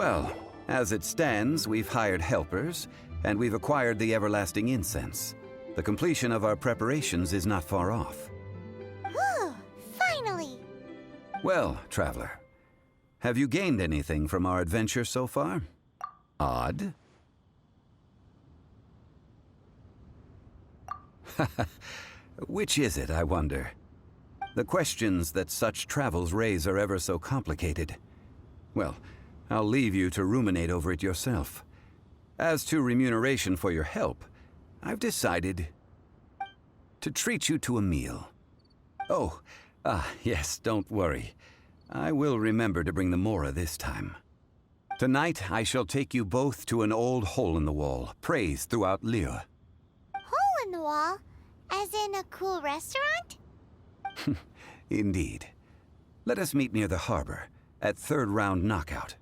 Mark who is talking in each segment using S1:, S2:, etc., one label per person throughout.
S1: Well, as it stands, we've hired helpers, and we've acquired the everlasting incense. The completion of our preparations is not far off.
S2: Whew, finally!
S1: Well, traveler, have you gained anything from our adventure so far? Odd? Which is it, I wonder? The questions that such travels raise are ever so complicated. Well, I'll leave you to ruminate over it yourself. As to remuneration for your help, I've decided to treat you to a meal. Oh, yes, don't worry. I will remember to bring the Mora this time. Tonight, I shall take you both to an old hole-in-the-wall, praised throughout Liyue.
S2: Hole in the wall? As in a cool restaurant?
S1: Indeed. Let us meet near the harbor, at third round knockout.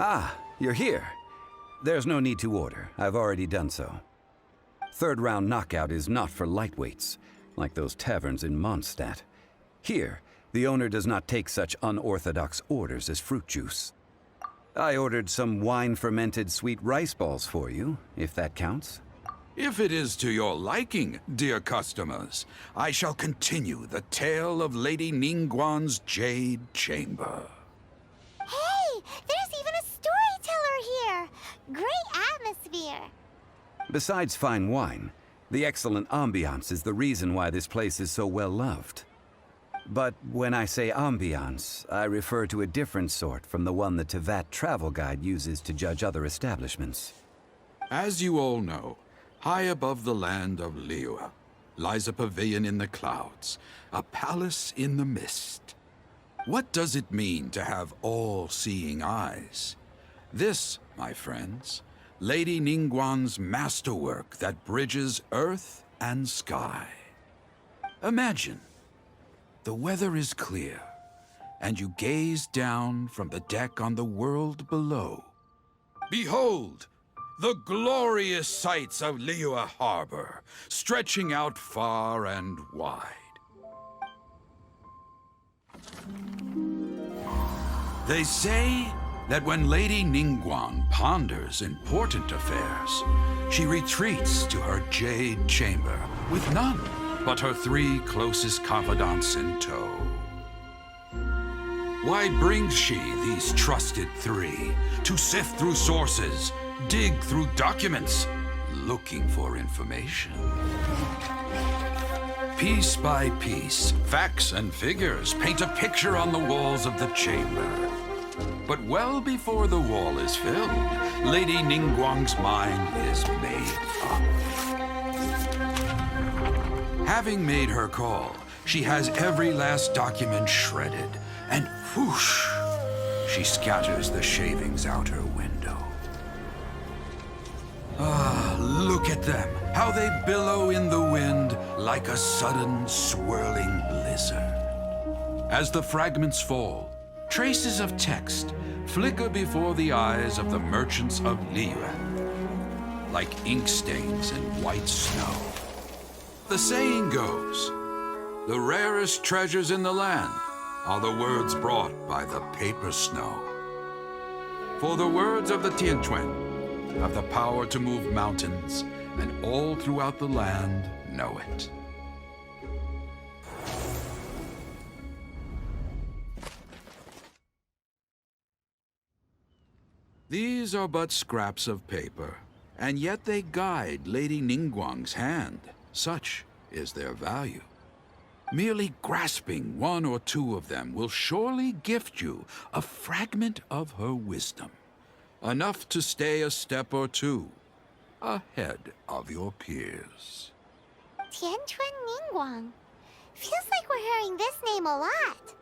S1: Ah, you're here. There's no need to order. I've already done so. Third round knockout is not for lightweights, like those taverns in Mondstadt. Here, the owner does not take such unorthodox orders as fruit juice. I ordered some wine-fermented sweet rice balls for you, if that counts.
S3: If it is to your liking, dear customers, I shall continue the tale of Lady Ningguang's Jade Chamber.
S2: Hey, there's even a storyteller here! Great atmosphere!
S1: Besides fine wine, the excellent ambiance is the reason why this place is so well loved. But when I say ambiance, I refer to a different sort from the one the Teyvat travel guide uses to judge other establishments.
S3: As you all know, high above the land of Liyue lies a pavilion in the clouds, a palace in the mist. What does it mean to have all-seeing eyes? This, my friends, Lady Ningguang's masterwork that bridges earth and sky. Imagine, the weather is clear, and you gaze down from the deck on the world below. Behold, the glorious sights of Liyue Harbor, stretching out far and wide. They say that when Lady Ningguang ponders important affairs, she retreats to her Jade Chamber with none but her 3 closest confidants in tow. Why brings she these trusted 3 to sift through sources, dig through documents, looking for information? Piece by piece, facts and figures paint a picture on the walls of the chamber. But well before the wall is filled, Lady Ningguang's mind is made up. Having made her call, she has every last document shredded, and whoosh, she scatters the shavings out her window. Ah, look at them, how they billow in the wind like a sudden swirling blizzard. As the fragments fall, traces of text flicker before the eyes of the merchants of Liyue, like ink stains in white snow. The saying goes, the rarest treasures in the land are the words brought by the paper snow. For the words of the Tianquan have the power to move mountains, and all throughout the land know it. These are but scraps of paper, and yet they guide Lady Ningguang's hand. Such is their value. Merely grasping one or two of them will surely gift you a fragment of her wisdom, enough to stay a step or two ahead of your peers.
S2: Tianquan Ningguang. Feels like we're hearing this name a lot.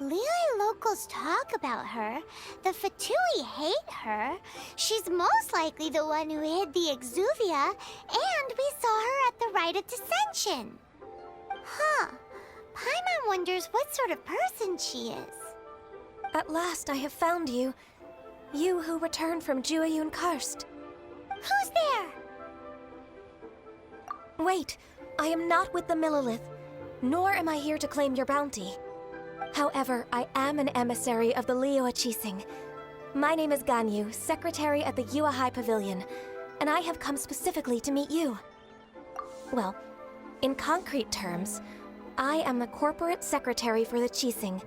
S2: Liyue locals talk about her. The Fatui hate her. She's most likely the one who hid the Exuvia, and we saw her at the Rite of Dissension. Huh. Paimon wonders what sort of person she is.
S4: At last I have found you. You who returned from Jueyun Karst.
S2: Who's there?
S4: Wait, I am not with the Millelith, nor am I here to claim your bounty. However, I am an emissary of the Liyue Qixing. My name is Ganyu, secretary at the Yue High Pavilion, and I have come specifically to meet you. Well, in concrete terms, I am the corporate secretary for the Qixing.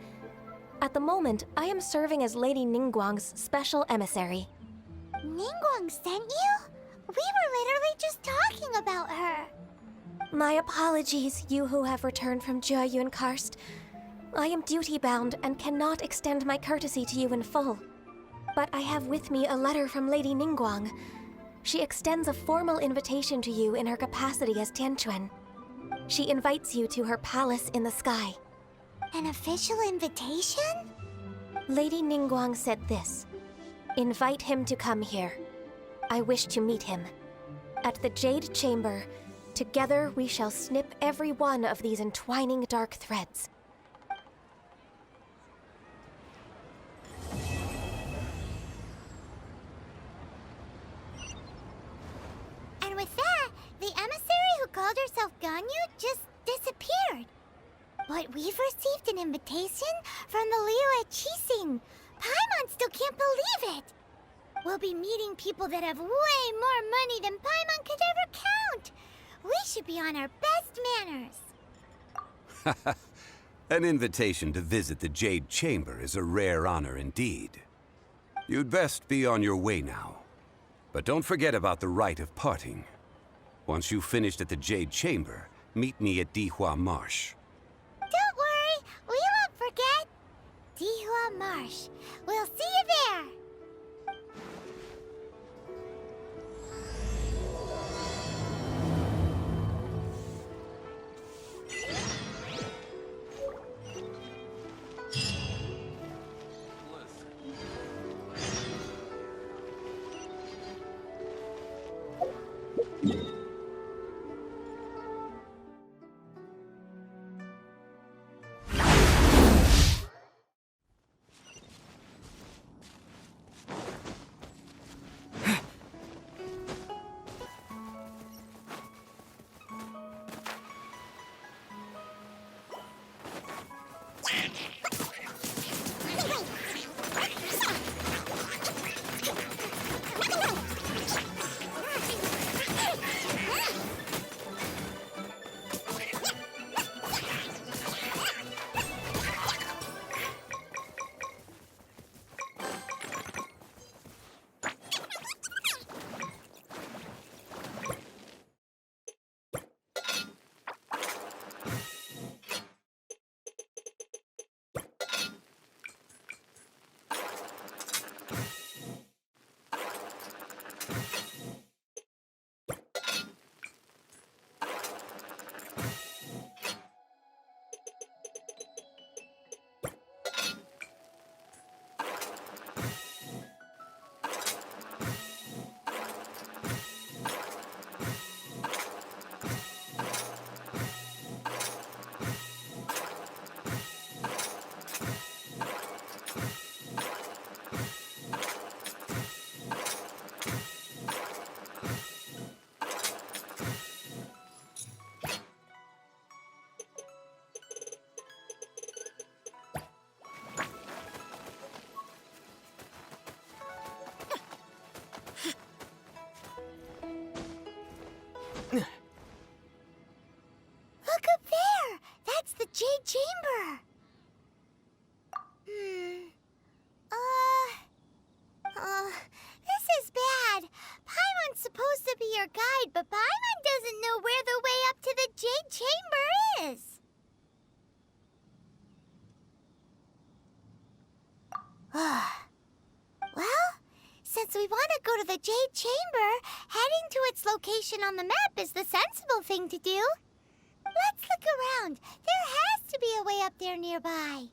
S4: At the moment, I am serving as Lady Ningguang's special emissary.
S2: Ningguang sent you? We were literally just talking about her.
S4: My apologies, you who have returned from Jueyun Karst. I am duty-bound and cannot extend my courtesy to you in full. But I have with me a letter from Lady Ningguang. She extends a formal invitation to you in her capacity as Tianquan. She invites you to her palace in the sky.
S2: An official invitation?
S4: Lady Ningguang said this. Invite him to come here. I wish to meet him. At the Jade Chamber, together we shall snip every one of these entwining dark threads.
S2: And with that, the emissary who called herself Ganyu just disappeared. But we've received an invitation from the Liyue Qixing. Paimon still can't believe it. We'll be meeting people that have way more money than Paimon could ever count. We should be on our best manners.
S1: An invitation to visit the Jade Chamber is a rare honor indeed. You'd best be on your way now. But don't forget about the rite of parting. Once you've finished at the Jade Chamber, meet me at Dihua Marsh.
S2: Don't worry, we won't forget. Dihua Marsh. We'll see you there. Since we want to go to the Jade Chamber, heading to its location on the map is the sensible thing to do. Let's look around. There has to be a way up there nearby.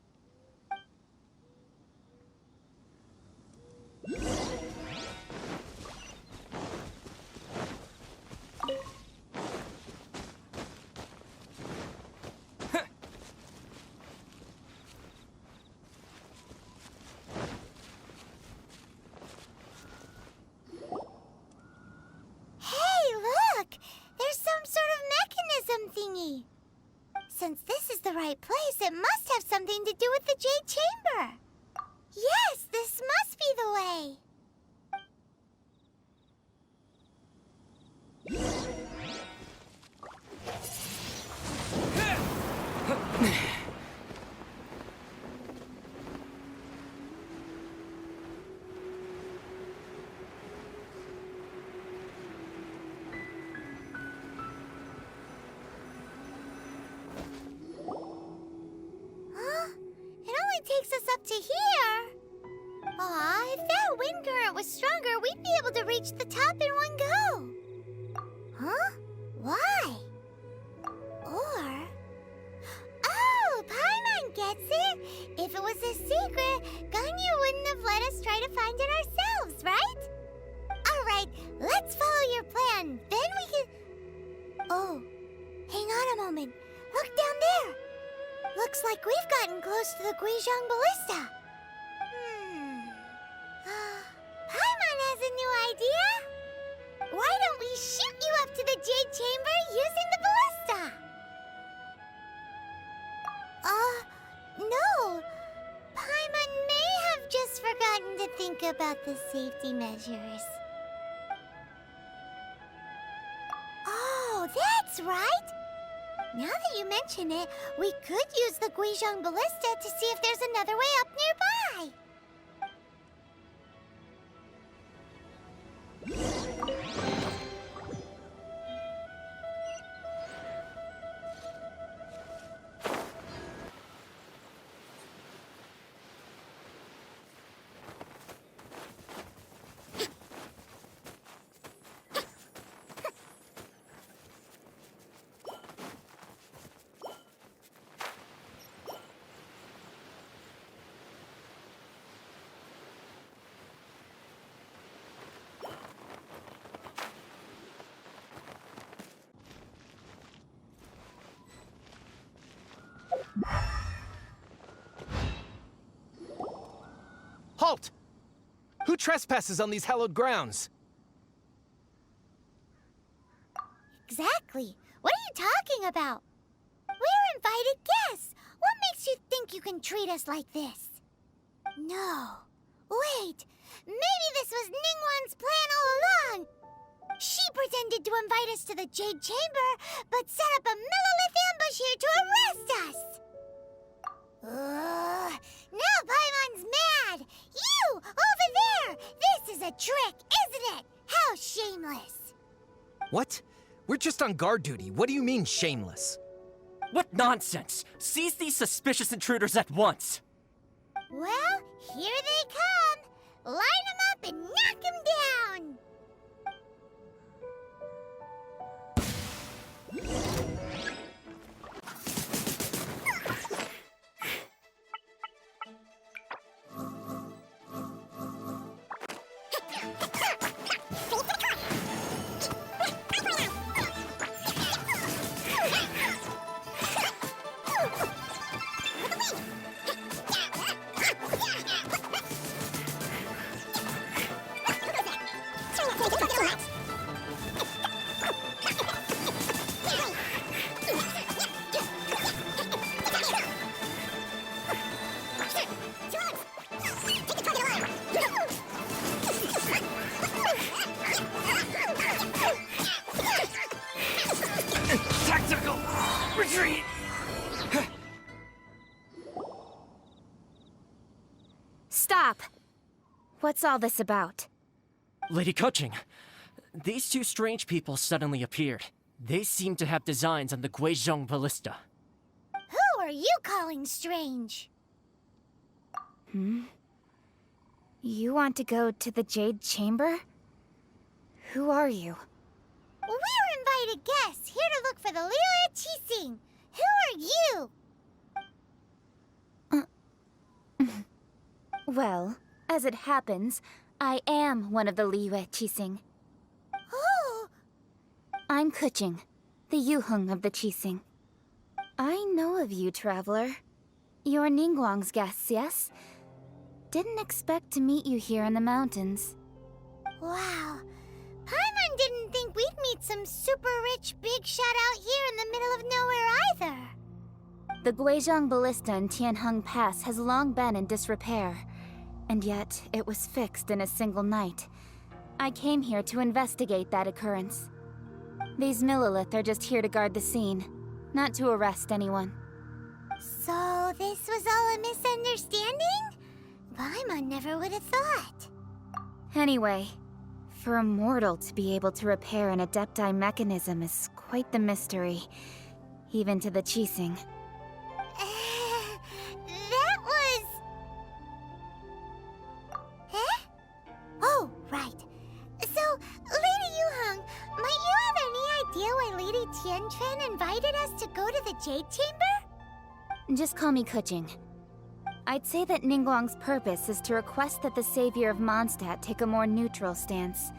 S2: Thingy. Since this is the right place, it must have something to do with the Jade Chamber. Yes, this must be the way. Takes us up to here. Aw, if that wind current was stronger, we'd be able to reach the top in one go. Huh? Why? Or... Oh, Paimon gets it! If it was a secret, Ganyu wouldn't have let us try to find it ourselves, right? Alright, let's follow your plan. Then we can... Oh, hang on a moment. Look down there. Looks like we've gotten close to the Guizhong Ballista. Paimon has a new idea. Why don't we shoot you up to the Jade Chamber using the ballista? No. Paimon may have just forgotten to think about the safety measures. Oh, that's right. Now that you mention it, we could use the Guizhong Ballista to see if there's another way up nearby.
S5: Halt! Who trespasses on these hallowed grounds?
S2: Exactly. What are you talking about? We're invited guests. What makes you think you can treat us like this? No. Wait. Maybe this was Ningguang's plan all along. She pretended to invite us to the Jade Chamber, but set up a Millilith ambush here to arrest us. Now Paimon's mad! You! Over there! This is a trick, isn't it? How shameless!
S5: What? We're just on guard duty. What do you mean, shameless?
S6: What nonsense! Seize these suspicious intruders at once!
S2: Well, here they come! Line them up and knock them down!
S6: Tactical retreat!
S4: Stop! What's all this about?
S6: Lady Coaching, these two strange people suddenly appeared. They seem to have designs on the Guizhong Ballista.
S2: Who are you calling strange?
S7: You want to go to the Jade Chamber? Who are you?
S2: We're invited guests here to look for the Liyue Qixing. Who are you?
S7: Well, as it happens, I am one of the Liyue Qixing.
S2: Oh,
S7: I'm Kuching, the Yuheng of the Qixing. I know of you, traveler. You're Ningguang's guests, yes? Didn't expect to meet you here in the mountains.
S2: wow. Paimon didn't think we'd meet some super rich big shot out here in the middle of nowhere either.
S7: The Guizhong Ballista in Tianheng Pass has long been in disrepair, and yet it was fixed in a single night. I came here to investigate that occurrence. These Millilith are just here to guard the scene, not to arrest anyone.
S2: So this was all a misunderstanding? Paimon never would have thought.
S7: Anyway, for a mortal to be able to repair an Adepti mechanism is quite the mystery, even to the Qixing.
S2: That was... Huh? Oh, right. So, Lady Yuheng, might you have any idea why Lady Tianquan invited us to go to the Jade Chamber?
S7: Just call me Kuching. I'd say that Ningguang's purpose is to request that the savior of Mondstadt take a more neutral stance.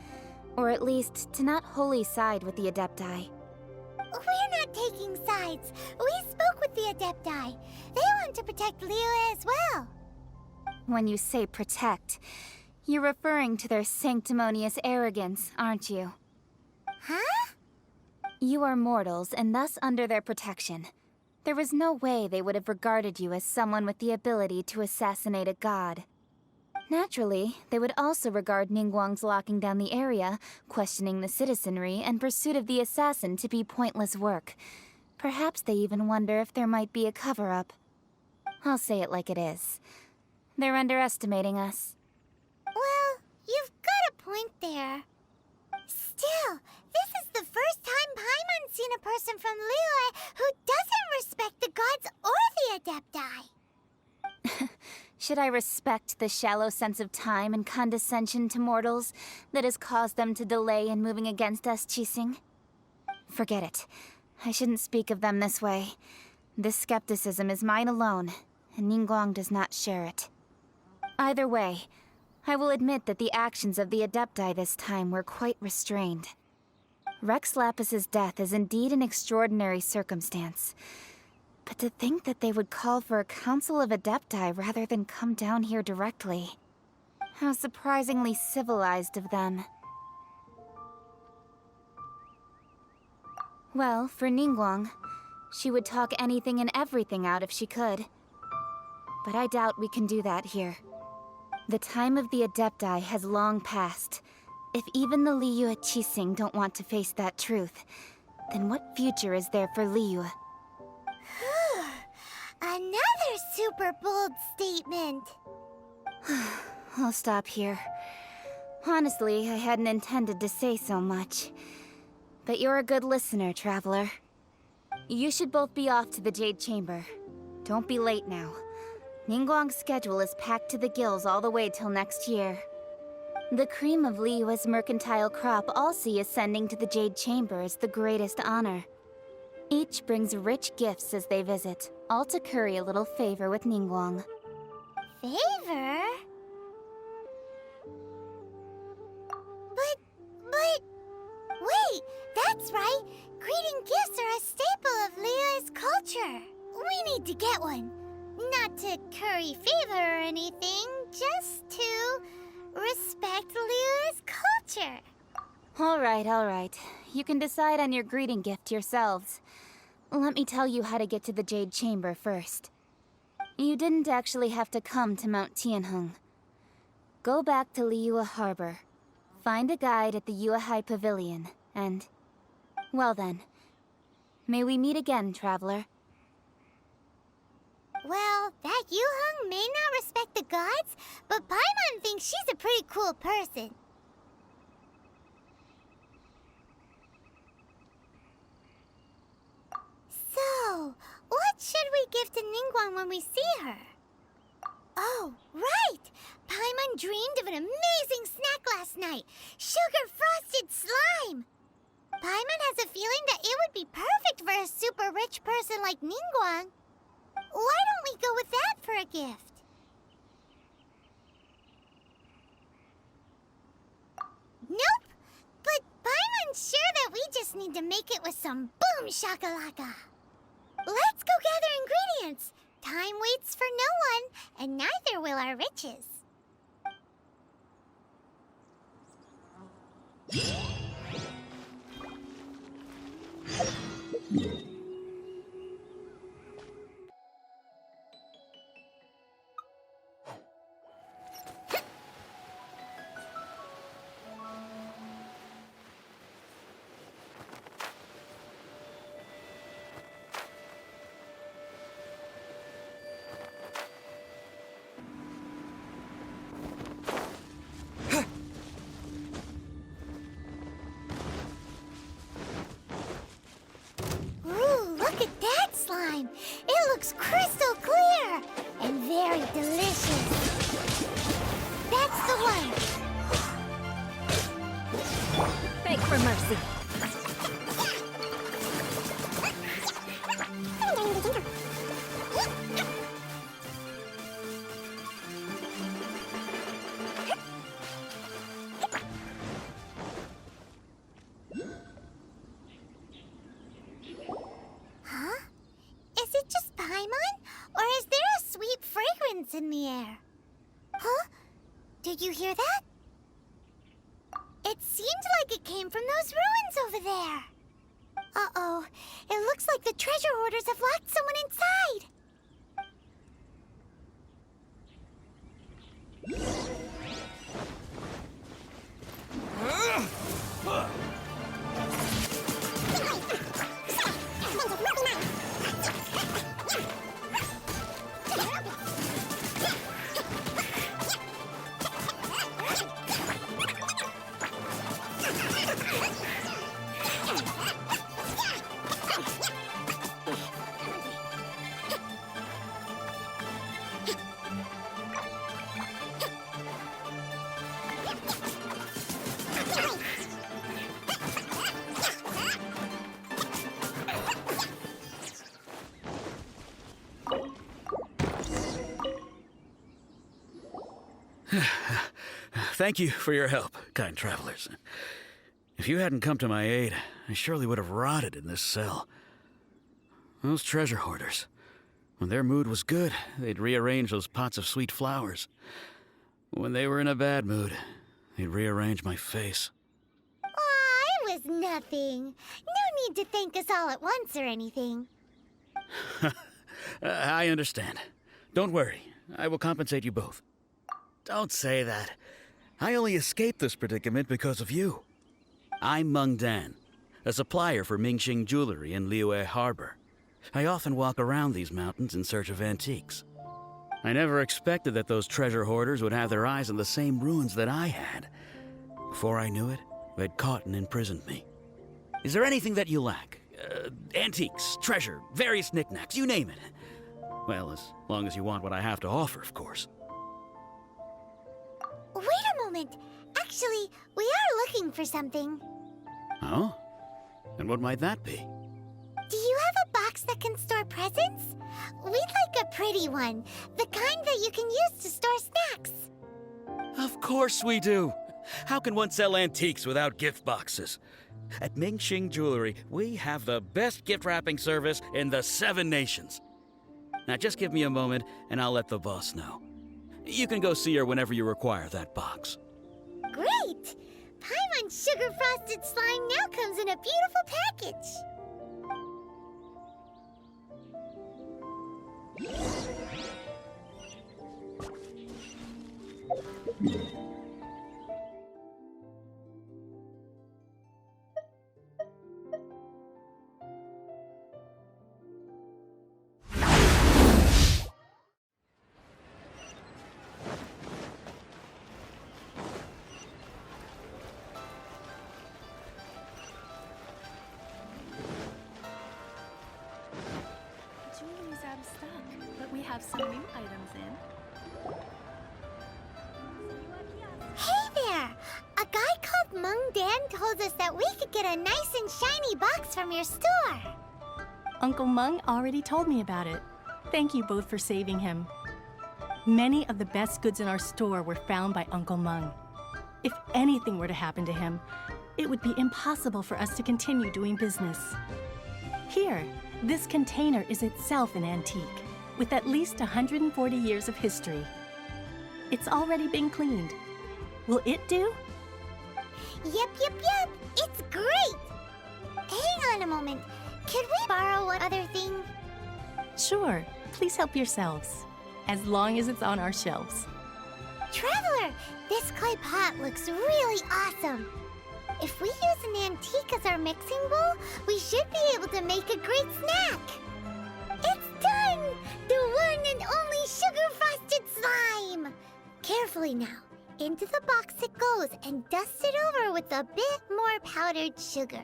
S7: Or at least, to not wholly side with the Adepti.
S2: We're not taking sides. We spoke with the Adepti. They want to protect Liyue as well.
S7: When you say protect, you're referring to their sanctimonious arrogance, aren't you?
S2: Huh?
S7: You are mortals, and thus under their protection. There was no way they would have regarded you as someone with the ability to assassinate a god. Naturally, they would also regard Ningguang's locking down the area, questioning the citizenry, and pursuit of the assassin to be pointless work. Perhaps they even wonder if there might be a cover-up. I'll say it like it is. They're underestimating us.
S2: Well, you've got a point there. Still, this is the first time Paimon's seen a person from Liyue who doesn't respect the gods or the Adepti.
S7: Should I respect the shallow sense of time and condescension to mortals that has caused them to delay in moving against us, Qixing? Forget it. I shouldn't speak of them this way. This skepticism is mine alone, and Ningguang does not share it. Either way, I will admit that the actions of the Adepti this time were quite restrained. Rex Lapis's death is indeed an extraordinary circumstance. But to think that they would call for a council of Adepti rather than come down here directly. How surprisingly civilized of them. Well, for Ningguang, she would talk anything and everything out if she could. But I doubt we can do that here. The time of the Adepti has long passed. If even the Liyue Qixing don't want to face that truth, then what future is there for Liyue?
S2: Another super bold statement.
S7: I'll stop here. Honestly, I hadn't intended to say so much. But you're a good listener, traveler. You should both be off to the Jade Chamber. Don't be late now. Ningguang's schedule is packed to the gills all the way till next year. The cream of Liyue's mercantile crop all see ascending to the Jade Chamber as the greatest honor. Each brings rich gifts as they visit, all to curry a little favor with Ningguang.
S2: Favor? But... Wait, that's right! Greeting gifts are a staple of Liyue's culture. We need to get one. Not to curry favor or anything, just to respect Liyue's culture.
S7: All right. You can decide on your greeting gift yourselves. Let me tell you how to get to the Jade Chamber first. You didn't actually have to come to Mount Tianheng. Go back to Liyue Harbor. Find a guide at the Yuehai Pavilion, and... well then. May we meet again, traveler.
S2: Well, that Yuheng may not respect the gods, but Paimon thinks she's a pretty cool person. So, what should we give to Ningguang when we see her? Oh, right! Paimon dreamed of an amazing snack last night. Sugar frosted slime. Paimon has a feeling that it would be perfect for a super rich person like Ningguang. Why don't we go with that for a gift? Nope. But Paimon's sure that we just need to make it with some boom shakalaka. Let's go gather ingredients. Time waits for no one, and neither will our riches. It looks crystal clear and very delicious. That's the one.
S7: Beg for mercy.
S2: In the air. Huh? Did you hear that? It seemed like it came from those ruins over there. Uh-oh. It looks like the treasure hoarders have locked someone inside.
S8: Thank you for your help, kind travelers. If you hadn't come to my aid, I surely would have rotted in this cell. Those treasure hoarders, when their mood was good, they'd rearrange those pots of sweet flowers. When they were in a bad mood, they'd rearrange my face.
S2: Aw, it was nothing. No need to thank us all at once or anything.
S8: I understand. Don't worry, I will compensate you both. Don't say that. I only escaped this predicament because of you. I'm Meng Dan, a supplier for Mingxing jewelry in Liyue Harbor. I often walk around these mountains in search of antiques. I never expected that those treasure hoarders would have their eyes on the same ruins that I had. Before I knew it, they'd caught and imprisoned me. Is there anything that you lack? Antiques, treasure, various knickknacks, you name it. Well, as long as you want what I have to offer, of course.
S2: Wait a moment. Actually, we are looking for something.
S8: Oh? And what might that be?
S2: Do you have a box that can store presents? We'd like a pretty one. The kind that you can use to store snacks.
S8: Of course we do. How can one sell antiques without gift boxes? At Mingxing Jewelry, we have the best gift wrapping service in the 7 nations. Now just give me a moment and I'll let the boss know. You can go see her whenever you require that box.
S2: Great! Paimon's sugar frosted slime now comes in a beautiful package.
S9: Jewelry's out of stock, but we have some new items in.
S2: Meng Dan told us that we could get a nice and shiny box from your store.
S9: Uncle Meng already told me about it. Thank you both for saving him. Many of the best goods in our store were found by Uncle Meng. If anything were to happen to him, it would be impossible for us to continue doing business. Here, this container is itself an antique, with at least 140 years of history. It's already been cleaned. Will it do?
S2: Yep. It's great! Hang on a moment. Could we borrow one other thing?
S9: Sure, please help yourselves, as long as it's on our shelves.
S2: Traveler, this clay pot looks really awesome. If we use an antique as our mixing bowl, we should be able to make a great snack. It's done! The one and only sugar-frosted slime! Carefully now. Into the box it goes and dust it over with a bit more powdered sugar.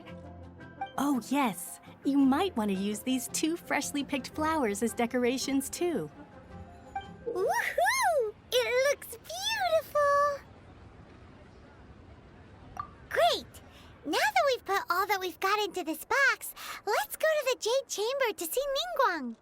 S9: Oh yes, you might want to use these 2 freshly picked flowers as decorations too.
S2: Woohoo! It looks beautiful! Great! Now that we've put all that we've got into this box, let's go to the Jade Chamber to see Ningguang.